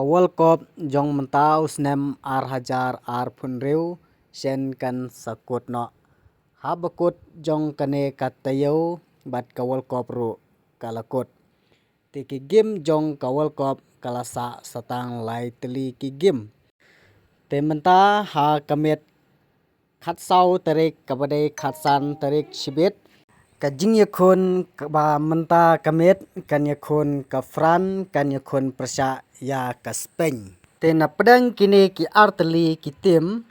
World Cup jong mentau snem ar pun riu sen kan sakut no habakut jong kane katayo bat ka World Cup ru kalakut ti ki game jong ka World Cup kalasa satang lai teli ki game te menta ha kamet khat sau tarik kabade khat san tarik shibit ka jing yakun ba menta kamet kan yakun ka Fran kan yakun Persia ya ka Spain te na pedang kini ki arteli ki tim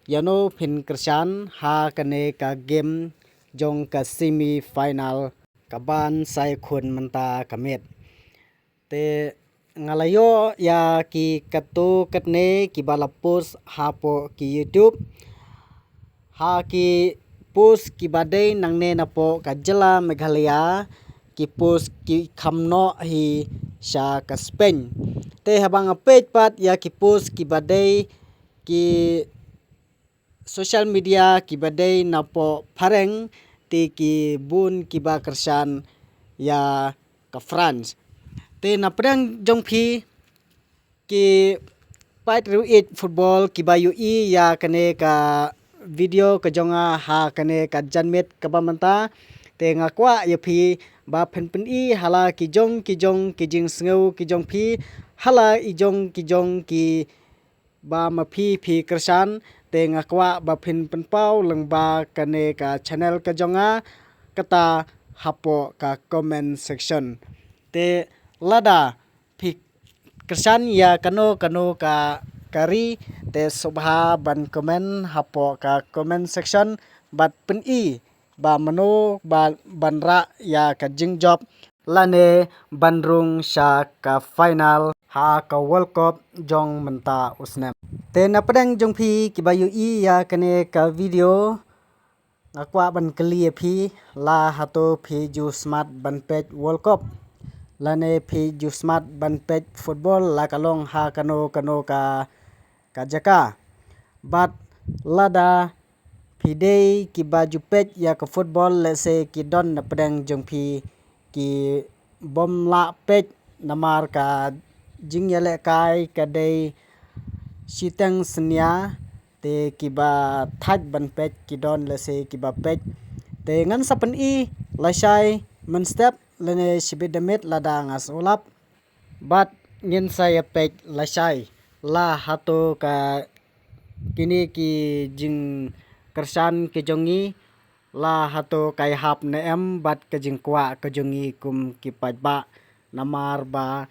yano phin kersan ha kane ka game jong ka semi final kaban sai khun menta kamet te ngalayo ya ki katu katne ki balapus hapo ki YouTube ha ki post ki badai nangne napo ka jela Meghalaya ki post ki khamno hi sha ka Spain te habang page pat ya ki post ki badai ki social media ki badai napo phareng ti ki bun ki ba kersan ya ka France te na pedang jong phi ki pat ru it football ki bayu i ya kane ka video ka jonga ha kane ka janmet ka bamanta te ngakwa ya phi ba phen i hala ki jong ki jing sngu ki jong phi hala i jong ki ba ma phi kersan te ngakwa ba phen pau lengba kane ka channel ka jonga kata hapo ka comment section te lada phi kersan ya kano ka kari te subha ban comment hapo ka comment section bat pen i ba mano ba banra ya ka jingjob lane bandrung sha ka final ha ka World Cup jong menta usnem te na pedang jong phi ki bayu i ya kane ka video akwa ban kli phi la hato phi ju smart ban page World Cup lane phi ju smart ban page football la kalong ha kano ka jaka but lada phi dei ki baju page ya ka football lese ki don na pedang jong phi ki bom la page namar ka jing yale kai ka dei sitang senya te ki ba thaj ban page ki don lese ki ba page te ngan sapen i la shai men step lene shibidamit lada ngas ulap but ngin saya page la shai la hato ka kini ki jing kersan ke jongi la hato kai hap na em bat ke jing kwa ke jongi kum ki pajba namar ba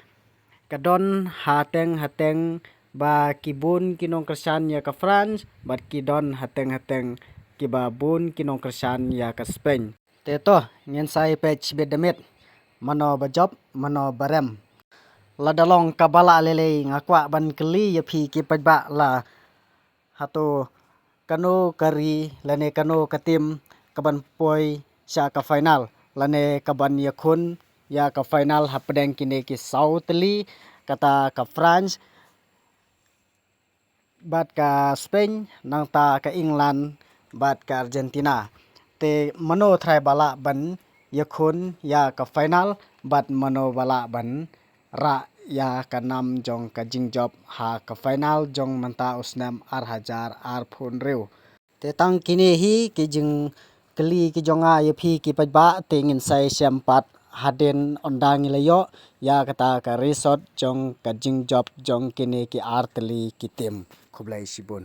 kadon hateng ba kibun kinong kersan ya ka France bat kidon hateng ki ba bun kinong kersan ya ka Spain te to ngin sai page bedamit mano bajob mano barem la dalong kabala lele ngakwa ban kli ya phi ki pajba la hato kano kari lane kano katim kaban poi sha ka final lane kaban yakun ya ka final hapdeng kine ki sautli kata ka France bat ka Spain nang ta ka England bat ka Argentina te mano thrai bala ban yakun ya ka final bat mano bala ban ra ya ka nam jong ka jingjob ha ka final jong manta usnam ar phun riu te tang kini hi ki jing kli ki jonga ya phi ki pajba te ngin sai sempat haden ondang ilayo ya kata ka resort jong ka jingjob jong kini ki arteli ki tim khublai sibun